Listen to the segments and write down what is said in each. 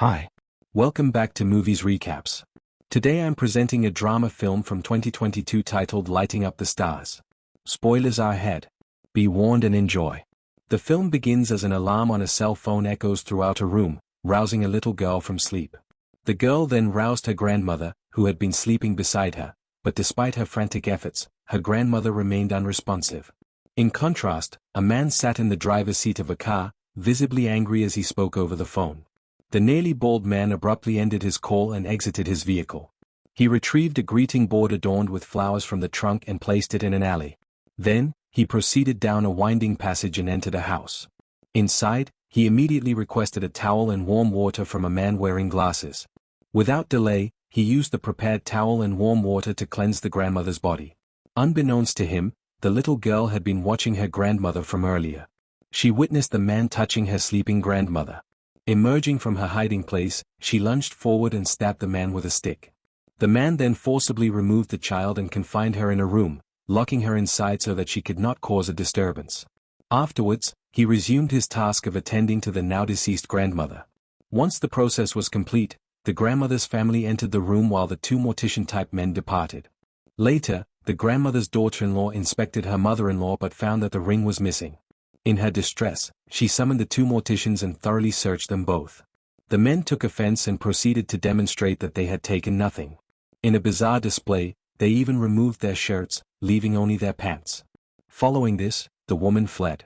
Hi. Welcome back to Movies Recaps. Today I'm presenting a drama film from 2022 titled Lighting Up the Stars. Spoilers are ahead. Be warned and enjoy. The film begins as an alarm on a cell phone echoes throughout a room, rousing a little girl from sleep. The girl then roused her grandmother, who had been sleeping beside her, but despite her frantic efforts, her grandmother remained unresponsive. In contrast, a man sat in the driver's seat of a car, visibly angry as he spoke over the phone. The nearly bald man abruptly ended his call and exited his vehicle. He retrieved a greeting board adorned with flowers from the trunk and placed it in an alley. Then, he proceeded down a winding passage and entered a house. Inside, he immediately requested a towel and warm water from a man wearing glasses. Without delay, he used the prepared towel and warm water to cleanse the grandmother's body. Unbeknownst to him, the little girl had been watching her grandmother from earlier. She witnessed the man touching her sleeping grandmother. Emerging from her hiding place, she lunged forward and stabbed the man with a stick. The man then forcibly removed the child and confined her in a room, locking her inside so that she could not cause a disturbance. Afterwards, he resumed his task of attending to the now-deceased grandmother. Once the process was complete, the grandmother's family entered the room while the two mortician-type men departed. Later, the grandmother's daughter-in-law inspected her mother-in-law but found that the ring was missing. In her distress, she summoned the two morticians and thoroughly searched them both. The men took offense and proceeded to demonstrate that they had taken nothing. In a bizarre display, they even removed their shirts, leaving only their pants. Following this, the woman fled.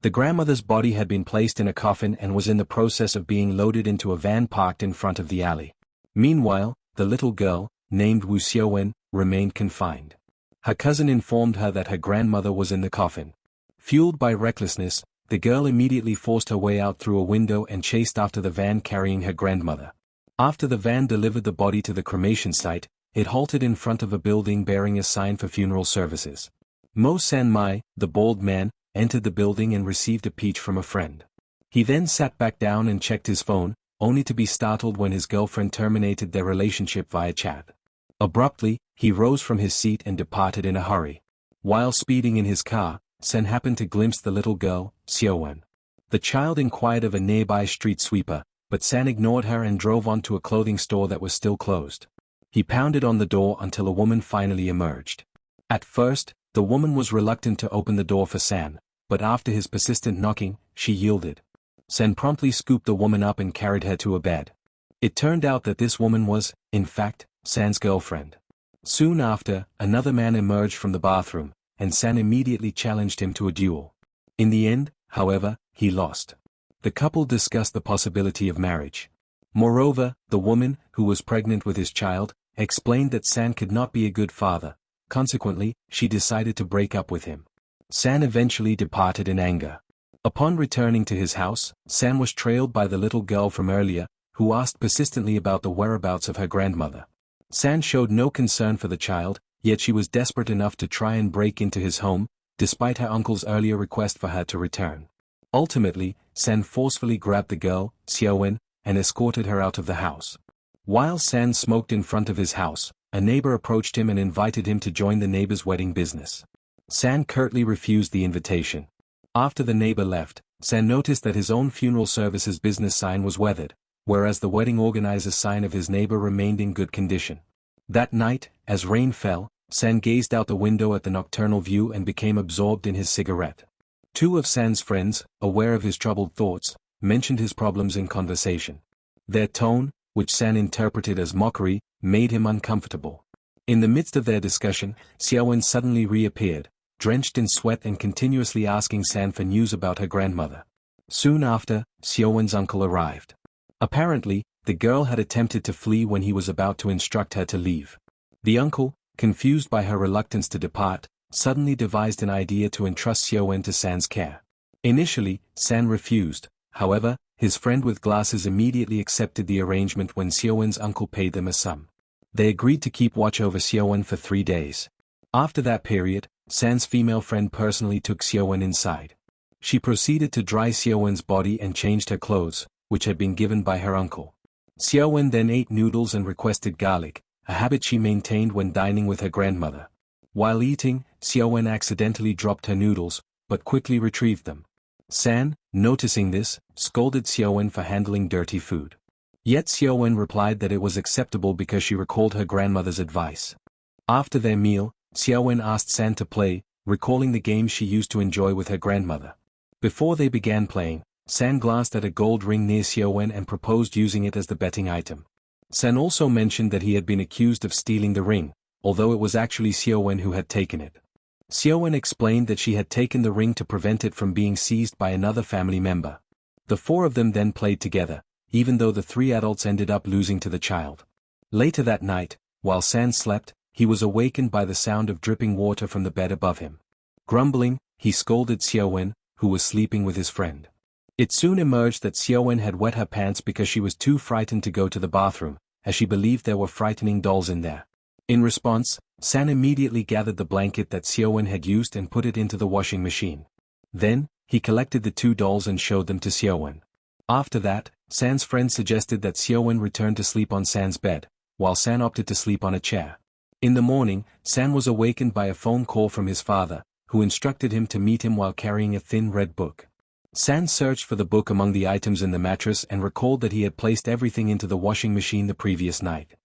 The grandmother's body had been placed in a coffin and was in the process of being loaded into a van parked in front of the alley. Meanwhile, the little girl, named Wu Xiaowen, remained confined. Her cousin informed her that her grandmother was in the coffin. Fueled by recklessness, the girl immediately forced her way out through a window and chased after the van carrying her grandmother. After the van delivered the body to the cremation site, it halted in front of a building bearing a sign for funeral services. Mo Sanmei, the bald man, entered the building and received a peach from a friend. He then sat back down and checked his phone, only to be startled when his girlfriend terminated their relationship via chat. Abruptly, he rose from his seat and departed in a hurry. While speeding in his car, Sen happened to glimpse the little girl, Xiaowen. The child inquired of a nearby street sweeper, but San ignored her and drove on to a clothing store that was still closed. He pounded on the door until a woman finally emerged. At first, the woman was reluctant to open the door for San, but after his persistent knocking, she yielded. San promptly scooped the woman up and carried her to a bed. It turned out that this woman was, in fact, San's girlfriend. Soon after, another man emerged from the bathroom, and San immediately challenged him to a duel. In the end, however, he lost. The couple discussed the possibility of marriage. Moreover, the woman, who was pregnant with his child, explained that San could not be a good father. Consequently, she decided to break up with him. San eventually departed in anger. Upon returning to his house, San was trailed by the little girl from earlier, who asked persistently about the whereabouts of her grandmother. San showed no concern for the child, yet she was desperate enough to try and break into his home, despite her uncle's earlier request for her to return. Ultimately, San forcefully grabbed the girl, Xiaowen, and escorted her out of the house. While San smoked in front of his house, a neighbor approached him and invited him to join the neighbor's wedding business. San curtly refused the invitation. After the neighbor left, San noticed that his own funeral services business sign was weathered, whereas the wedding organizer's sign of his neighbor remained in good condition. That night, as rain fell, San gazed out the window at the nocturnal view and became absorbed in his cigarette. Two of San's friends, aware of his troubled thoughts, mentioned his problems in conversation. Their tone, which San interpreted as mockery, made him uncomfortable. In the midst of their discussion, Xiaowen suddenly reappeared, drenched in sweat and continuously asking San for news about her grandmother. Soon after, Xiaowen's uncle arrived. Apparently, the girl had attempted to flee when he was about to instruct her to leave. The uncle, confused by her reluctance to depart, suddenly devised an idea to entrust Xiaowen to San's care. Initially, San refused, however, his friend with glasses immediately accepted the arrangement when Xiaowen's uncle paid them a sum. They agreed to keep watch over Xiaowen for 3 days. After that period, San's female friend personally took Xiaowen inside. She proceeded to dry Xiaowen's body and changed her clothes, which had been given by her uncle. Xiaowen then ate noodles and requested garlic, a habit she maintained when dining with her grandmother. While eating, Xiaowen accidentally dropped her noodles, but quickly retrieved them. San, noticing this, scolded Xiaowen for handling dirty food. Yet Xiaowen replied that it was acceptable because she recalled her grandmother's advice. After their meal, Xiaowen asked San to play, recalling the games she used to enjoy with her grandmother. Before they began playing, San glanced at a gold ring near Xiaowen and proposed using it as the betting item. San also mentioned that he had been accused of stealing the ring, although it was actually Xiaowen who had taken it. Xiaowen explained that she had taken the ring to prevent it from being seized by another family member. The four of them then played together, even though the three adults ended up losing to the child. Later that night, while San slept, he was awakened by the sound of dripping water from the bed above him. Grumbling, he scolded Xiaowen, who was sleeping with his friend. It soon emerged that Xiaowen had wet her pants because she was too frightened to go to the bathroom, as she believed there were frightening dolls in there. In response, San immediately gathered the blanket that Xiaowen had used and put it into the washing machine. Then, he collected the two dolls and showed them to Xiaowen. After that, San's friend suggested that Xiaowen return to sleep on San's bed, while San opted to sleep on a chair. In the morning, San was awakened by a phone call from his father, who instructed him to meet him while carrying a thin red book. San searched for the book among the items in the mattress and recalled that he had placed everything into the washing machine the previous night.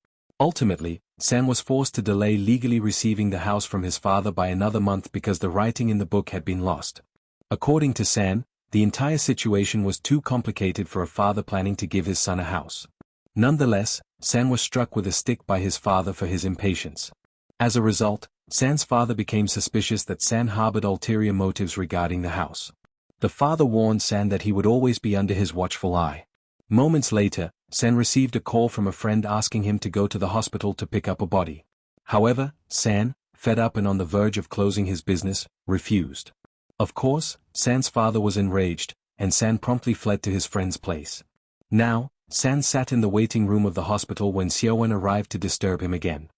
Ultimately, San was forced to delay legally receiving the house from his father by another month because the writing in the book had been lost. According to San, the entire situation was too complicated for a father planning to give his son a house. Nonetheless, San was struck with a stick by his father for his impatience. As a result, San's father became suspicious that San harbored ulterior motives regarding the house. The father warned San that he would always be under his watchful eye. Moments later, San received a call from a friend asking him to go to the hospital to pick up a body. However, San, fed up and on the verge of closing his business, refused. Of course, San's father was enraged, and San promptly fled to his friend's place. Now, San sat in the waiting room of the hospital when Xiaowen arrived to disturb him again.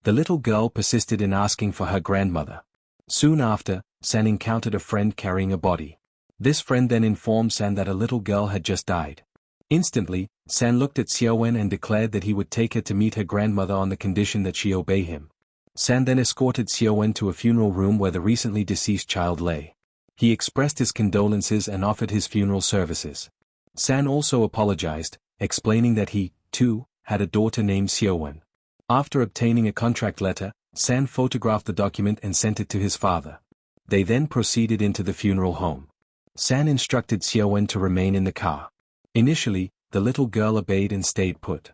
The little girl persisted in asking for her grandmother. Soon after, San encountered a friend carrying a body. This friend then informed San that a little girl had just died. Instantly, San looked at Xiaowen and declared that he would take her to meet her grandmother on the condition that she obey him. San then escorted Xiaowen to a funeral room where the recently deceased child lay. He expressed his condolences and offered his funeral services. San also apologized, explaining that he, too, had a daughter named Xiaowen. After obtaining a contract letter, San photographed the document and sent it to his father. They then proceeded into the funeral home. San instructed Xiaowen to remain in the car. Initially, the little girl obeyed and stayed put.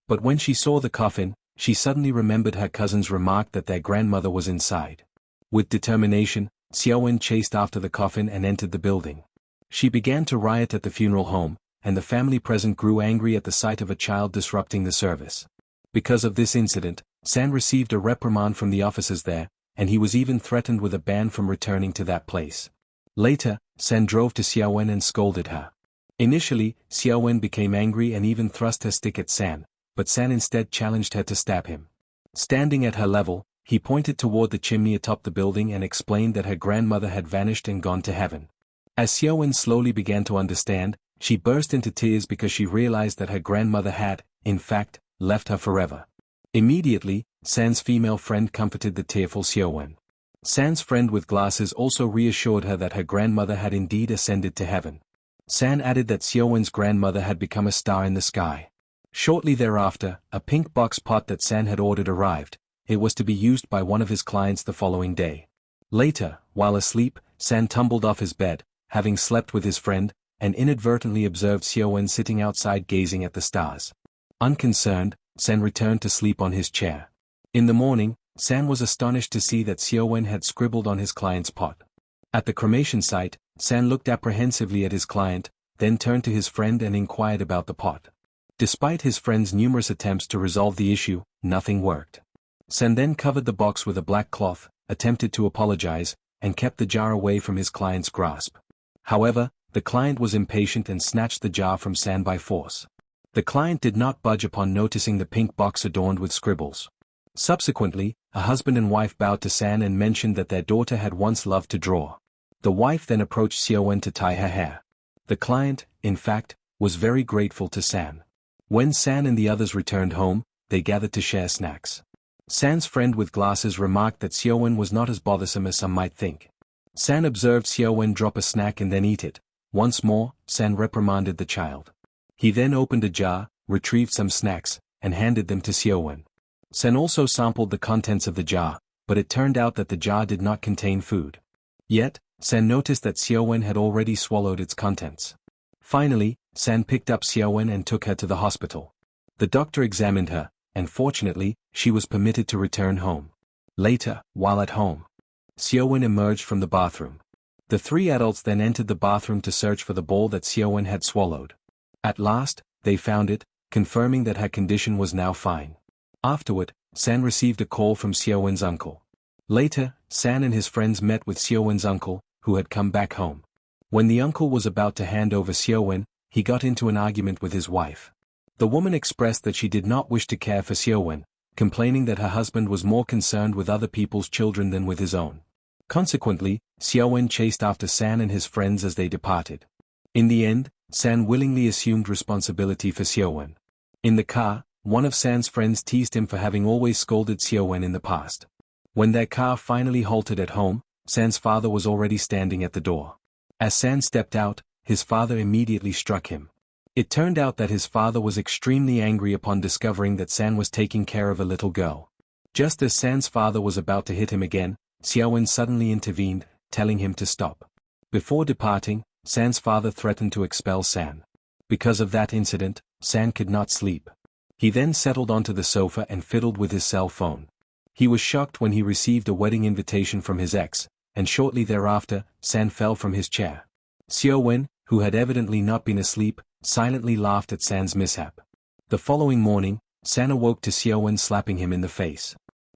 But when she saw the coffin, she suddenly remembered her cousin's remark that their grandmother was inside. With determination, Xiaowen chased after the coffin and entered the building. She began to riot at the funeral home, and the family present grew angry at the sight of a child disrupting the service. Because of this incident, San received a reprimand from the officers there, and he was even threatened with a ban from returning to that place. Later, San drove to Xiaowen and scolded her. Initially, Xiaowen became angry and even thrust her stick at San, but San instead challenged her to stab him. Standing at her level, he pointed toward the chimney atop the building and explained that her grandmother had vanished and gone to heaven. As Xiaowen slowly began to understand, she burst into tears because she realized that her grandmother had, in fact, left her forever. Immediately, San's female friend comforted the tearful Xiaowen. San's friend with glasses also reassured her that her grandmother had indeed ascended to heaven. San added that Xiaowen's grandmother had become a star in the sky. Shortly thereafter, a pink box pot that San had ordered arrived. It was to be used by one of his clients the following day. Later, while asleep, San tumbled off his bed, having slept with his friend, and inadvertently observed Xiaowen sitting outside gazing at the stars. Unconcerned, San returned to sleep on his chair. In the morning, San was astonished to see that Xiaowen had scribbled on his client's pot. At the cremation site, San looked apprehensively at his client, then turned to his friend and inquired about the pot. Despite his friend's numerous attempts to resolve the issue, nothing worked. San then covered the box with a black cloth, attempted to apologize, and kept the jar away from his client's grasp. However, the client was impatient and snatched the jar from San by force. The client did not budge upon noticing the pink box adorned with scribbles. Subsequently, a husband and wife bowed to San and mentioned that their daughter had once loved to draw. The wife then approached Xiaowen to tie her hair. The client, in fact, was very grateful to San. When San and the others returned home, they gathered to share snacks. San's friend with glasses remarked that Xiaowen was not as bothersome as some might think. San observed Xiaowen drop a snack and then eat it. Once more, San reprimanded the child. He then opened a jar, retrieved some snacks, and handed them to Xiaowen. San also sampled the contents of the jar, but it turned out that the jar did not contain food. Yet, San noticed that Xiaowen had already swallowed its contents. Finally, San picked up Xiaowen and took her to the hospital. The doctor examined her, and fortunately, she was permitted to return home. Later, while at home, Xiaowen emerged from the bathroom. The three adults then entered the bathroom to search for the ball that Xiaowen had swallowed. At last, they found it, confirming that her condition was now fine. Afterward, San received a call from Xiaowen's uncle. Later, San and his friends met with Xiaowen's uncle, who had come back home. When the uncle was about to hand over Xiaowen, he got into an argument with his wife. The woman expressed that she did not wish to care for Xiaowen, complaining that her husband was more concerned with other people's children than with his own. Consequently, Xiaowen chased after San and his friends as they departed. In the end, San willingly assumed responsibility for Xiaowen. In the car, one of San's friends teased him for having always scolded Xiaowen in the past. When their car finally halted at home, San's father was already standing at the door. As San stepped out, his father immediately struck him. It turned out that his father was extremely angry upon discovering that San was taking care of a little girl. Just as San's father was about to hit him again, Xiaowen suddenly intervened, telling him to stop. Before departing, San's father threatened to expel San. Because of that incident, San could not sleep. He then settled onto the sofa and fiddled with his cell phone. He was shocked when he received a wedding invitation from his ex, and shortly thereafter, San fell from his chair. Xiaowen, who had evidently not been asleep, silently laughed at San's mishap. The following morning, San awoke to Xiaowen slapping him in the face.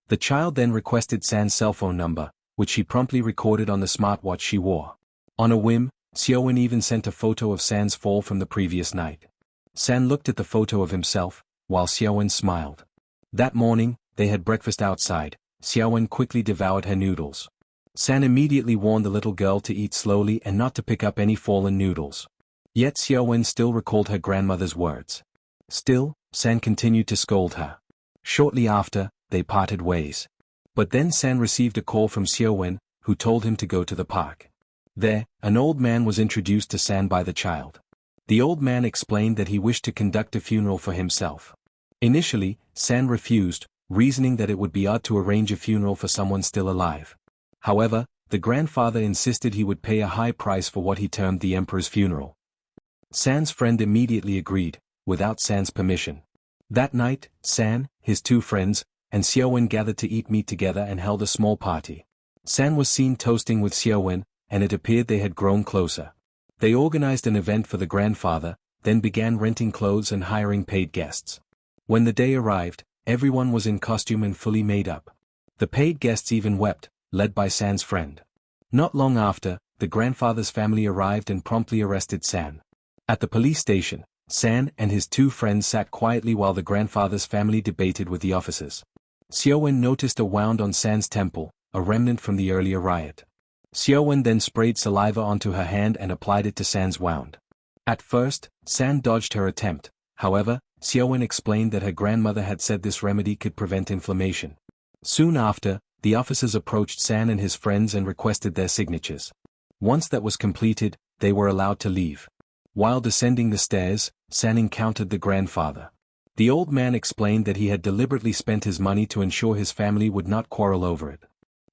The child then requested San's cell phone number, which she promptly recorded on the smartwatch she wore. On a whim, Xiaowen even sent a photo of San's fall from the previous night. San looked at the photo of himself, while Xiaowen smiled. That morning, they had breakfast outside. Xiaowen quickly devoured her noodles. San immediately warned the little girl to eat slowly and not to pick up any fallen noodles. Yet Xiaowen still recalled her grandmother's words. Still, San continued to scold her. Shortly after, they parted ways. But then San received a call from Xiaowen, who told him to go to the park. There, an old man was introduced to San by the child. The old man explained that he wished to conduct a funeral for himself. Initially, San refused, reasoning that it would be odd to arrange a funeral for someone still alive. However, the grandfather insisted he would pay a high price for what he termed the emperor's funeral. San's friend immediately agreed, without San's permission. That night, San, his two friends, and Xiaowen gathered to eat meat together and held a small party. San was seen toasting with Xiaowen, and it appeared they had grown closer. They organized an event for the grandfather, then began renting clothes and hiring paid guests. When the day arrived, everyone was in costume and fully made up. The paid guests even wept, led by San's friend. Not long after, the grandfather's family arrived and promptly arrested San. At the police station, San and his two friends sat quietly while the grandfather's family debated with the officers. Xiaowen noticed a wound on San's temple, a remnant from the earlier riot. Xiaowen then sprayed saliva onto her hand and applied it to San's wound. At first, San dodged her attempt. However, Xiaowen explained that her grandmother had said this remedy could prevent inflammation. Soon after, the officers approached San and his friends and requested their signatures. Once that was completed, they were allowed to leave. While descending the stairs, San encountered the grandfather. The old man explained that he had deliberately spent his money to ensure his family would not quarrel over it.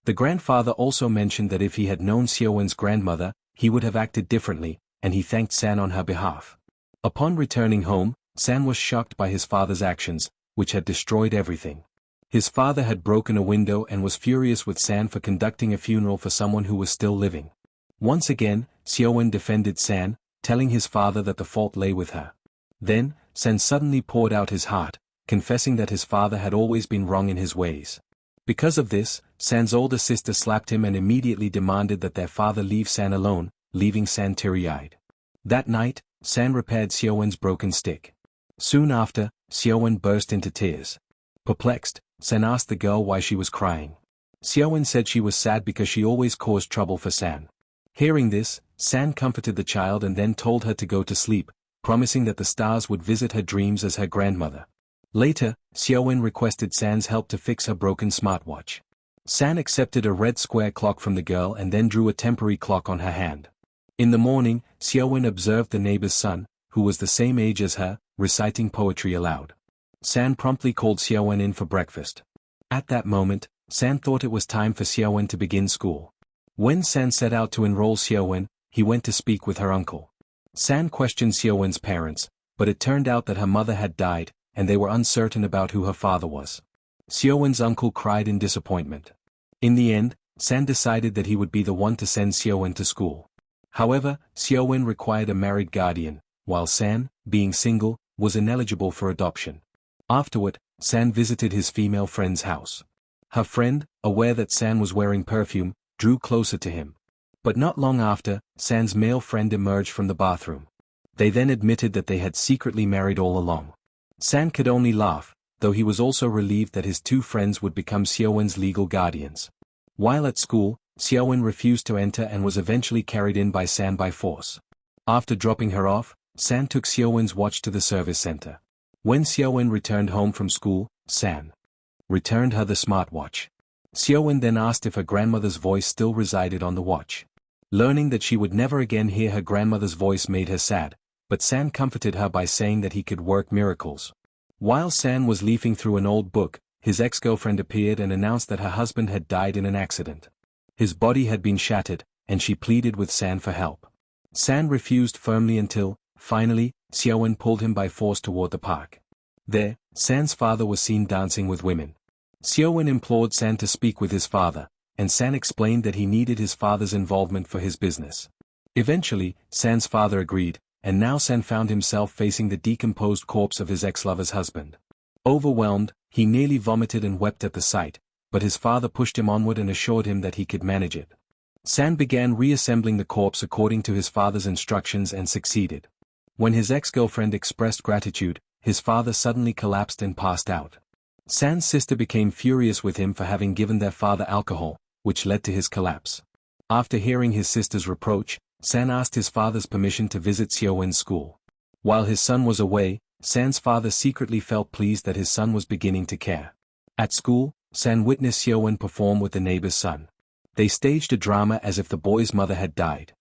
The grandfather also mentioned that if he had known Xiaowen's grandmother, he would have acted differently, and he thanked San on her behalf. Upon returning home, San was shocked by his father's actions, which had destroyed everything. His father had broken a window and was furious with San for conducting a funeral for someone who was still living. Once again, Xiaowen defended San, telling his father that the fault lay with her. Then, San suddenly poured out his heart, confessing that his father had always been wrong in his ways. Because of this, San's older sister slapped him and immediately demanded that their father leave San alone, leaving San teary-eyed. That night, San repaired Xiaowen's broken stick. Soon after, Xiaowen burst into tears. Perplexed, San asked the girl why she was crying. Xiaowen said she was sad because she always caused trouble for San. Hearing this, San comforted the child and then told her to go to sleep, promising that the stars would visit her dreams as her grandmother. Later, Xiaowen requested San's help to fix her broken smartwatch. San accepted a red square clock from the girl and then drew a temporary clock on her hand. In the morning, Xiaowen observed the neighbor's son, who was the same age as her, reciting poetry aloud. San promptly called Xiaowen in for breakfast. At that moment, San thought it was time for Xiaowen to begin school. When San set out to enroll Xiaowen, he went to speak with her uncle. San questioned Xiaowen's parents, but it turned out that her mother had died, and they were uncertain about who her father was. Xiaowen's uncle cried in disappointment. In the end, San decided that he would be the one to send Xiaowen to school. However, Xiaowen required a married guardian, while San, being single, was ineligible for adoption. Afterward, San visited his female friend's house. Her friend, aware that San was wearing perfume, drew closer to him. But not long after, San's male friend emerged from the bathroom. They then admitted that they had secretly married all along. San could only laugh, though he was also relieved that his two friends would become Xiaowen's legal guardians. While at school, Xiaowen refused to enter and was eventually carried in by San by force. After dropping her off, San took Xiaowen's watch to the service center. When Xiaowen returned home from school, San returned her the smartwatch. Xiaowen then asked if her grandmother's voice still resided on the watch. Learning that she would never again hear her grandmother's voice made her sad, but San comforted her by saying that he could work miracles. While San was leafing through an old book, his ex-girlfriend appeared and announced that her husband had died in an accident. His body had been shattered, and she pleaded with San for help. San refused firmly until, finally, Xiaowen pulled him by force toward the park. There, San's father was seen dancing with women. Xiaowen implored San to speak with his father, and San explained that he needed his father's involvement for his business. Eventually, San's father agreed, and now San found himself facing the decomposed corpse of his ex-lover's husband. Overwhelmed, he nearly vomited and wept at the sight, but his father pushed him onward and assured him that he could manage it. San began reassembling the corpse according to his father's instructions and succeeded. When his ex-girlfriend expressed gratitude, his father suddenly collapsed and passed out. San's sister became furious with him for having given their father alcohol, which led to his collapse. After hearing his sister's reproach, San asked his father's permission to visit Xiaowen's school. While his son was away, San's father secretly felt pleased that his son was beginning to care. At school, San witnessed Xiaowen perform with the neighbor's son. They staged a drama as if the boy's mother had died.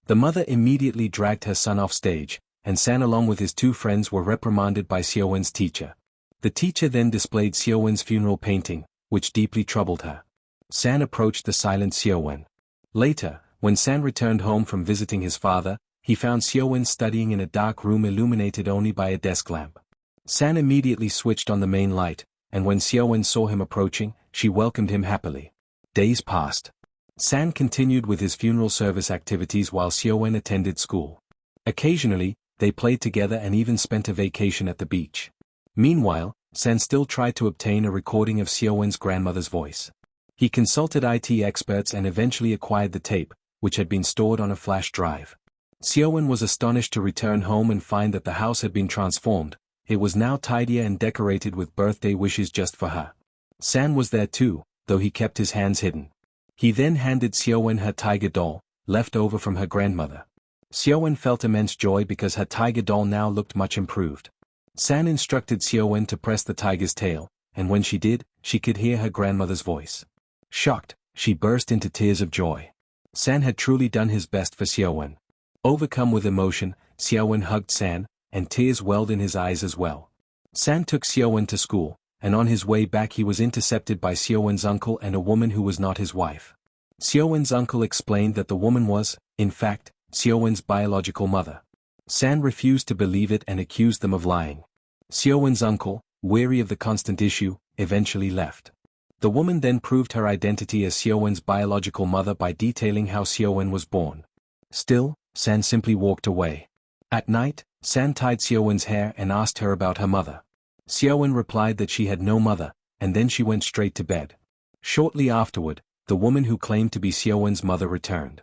The mother immediately dragged her son off stage, and San along with his two friends were reprimanded by Xiaowen's teacher. The teacher then displayed Xiaowen's funeral painting, which deeply troubled her. San approached the silent Xiaowen. Later, when San returned home from visiting his father, he found Xiaowen studying in a dark room illuminated only by a desk lamp. San immediately switched on the main light, and when Xiaowen saw him approaching, she welcomed him happily. Days passed. San continued with his funeral service activities while Xiaowen attended school. Occasionally, they played together and even spent a vacation at the beach. Meanwhile, San still tried to obtain a recording of Xiaowen's grandmother's voice. He consulted IT experts and eventually acquired the tape, which had been stored on a flash drive. Xiaowen was astonished to return home and find that the house had been transformed. It was now tidier and decorated with birthday wishes just for her. San was there too, though he kept his hands hidden. He then handed Xiaowen her tiger doll, left over from her grandmother. Xiaowen felt immense joy because her tiger doll now looked much improved. San instructed Xiaowen to press the tiger's tail, and when she did, she could hear her grandmother's voice. Shocked, she burst into tears of joy. San had truly done his best for Xiaowen. Overcome with emotion, Xiaowen hugged San, and tears welled in his eyes as well. San took Xiaowen to school, and on his way back he was intercepted by Xiaowen's uncle and a woman who was not his wife. Xiaowen's uncle explained that the woman was, in fact, Xiaowen's biological mother. San refused to believe it and accused them of lying. Xiaowen's uncle, weary of the constant issue, eventually left. The woman then proved her identity as Xiaowen's biological mother by detailing how Xiaowen was born. Still, San simply walked away. At night, San tied Xiaowen's hair and asked her about her mother. Xiaowen replied that she had no mother, and then she went straight to bed. Shortly afterward, the woman who claimed to be Xiaowen's mother returned.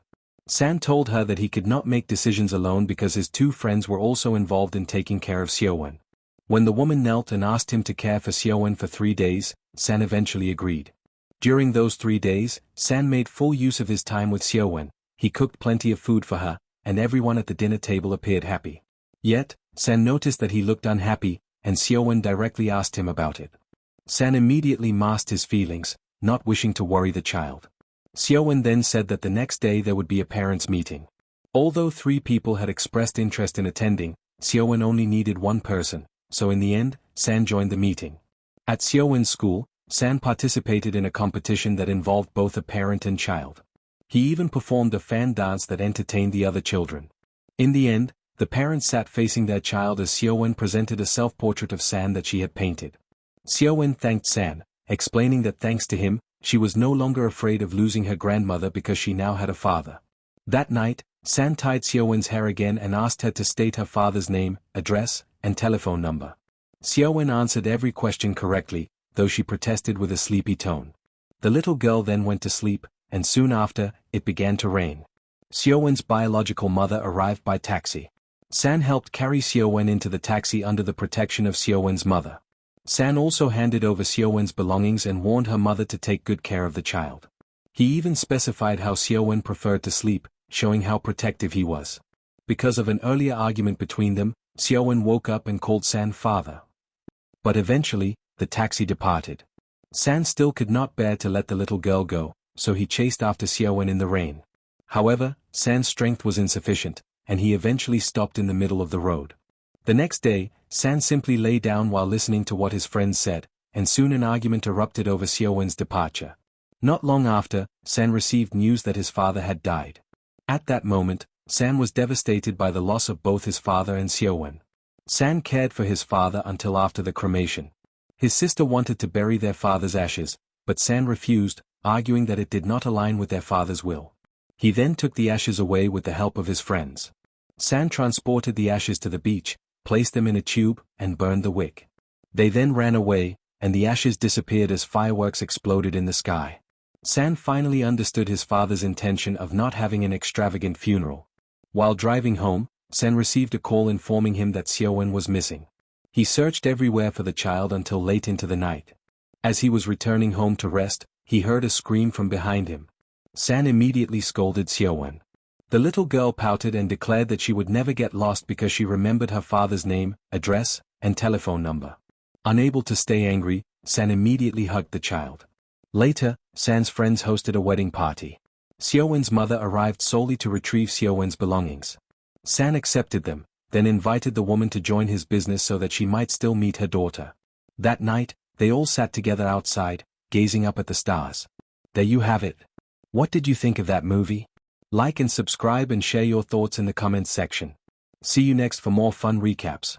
San told her that he could not make decisions alone because his two friends were also involved in taking care of Xiaowen. When the woman knelt and asked him to care for Xiaowen for 3 days, San eventually agreed. During those 3 days, San made full use of his time with Xiaowen. He cooked plenty of food for her, and everyone at the dinner table appeared happy. Yet, San noticed that he looked unhappy, and Xiaowen directly asked him about it. San immediately masked his feelings, not wishing to worry the child. Xiaowen then said that the next day there would be a parents' meeting. Although 3 people had expressed interest in attending, Xiaowen only needed one person, so in the end, San joined the meeting. At Xiaowen's school, San participated in a competition that involved both a parent and child. He even performed a fan dance that entertained the other children. In the end, the parents sat facing their child as Xiaowen presented a self-portrait of San that she had painted. Xiaowen thanked San, explaining that thanks to him, she was no longer afraid of losing her grandmother because she now had a father. That night, San tied Xiaowen's hair again and asked her to state her father's name, address, and telephone number. Xiaowen answered every question correctly, though she protested with a sleepy tone. The little girl then went to sleep, and soon after, it began to rain. Xiaowen's biological mother arrived by taxi. San helped carry Xiaowen into the taxi under the protection of Xiaowen's mother. San also handed over Xiaowen's belongings and warned her mother to take good care of the child. He even specified how Xiaowen preferred to sleep, showing how protective he was. Because of an earlier argument between them, Xiaowen woke up and called San father. But eventually, the taxi departed. San still could not bear to let the little girl go, so he chased after Xiaowen in the rain. However, San's strength was insufficient, and he eventually stopped in the middle of the road. The next day, San simply lay down while listening to what his friends said, and soon an argument erupted over Xiaowen's departure. Not long after, San received news that his father had died. At that moment, San was devastated by the loss of both his father and Xiaowen. San cared for his father until after the cremation. His sister wanted to bury their father's ashes, but San refused, arguing that it did not align with their father's will. He then took the ashes away with the help of his friends. San transported the ashes to the beach, placed them in a tube, and burned the wick. They then ran away, and the ashes disappeared as fireworks exploded in the sky. San finally understood his father's intention of not having an extravagant funeral. While driving home, San received a call informing him that Xiaowen was missing. He searched everywhere for the child until late into the night. As he was returning home to rest, he heard a scream from behind him. San immediately scolded Xiaowen. The little girl pouted and declared that she would never get lost because she remembered her father's name, address, and telephone number. Unable to stay angry, San immediately hugged the child. Later, San's friends hosted a wedding party. Xiaowen's mother arrived solely to retrieve Xiaowen's belongings. San accepted them, then invited the woman to join his business so that she might still meet her daughter. That night, they all sat together outside, gazing up at the stars. There you have it. What did you think of that movie? Like and subscribe and share your thoughts in the comments section. See you next for more fun recaps.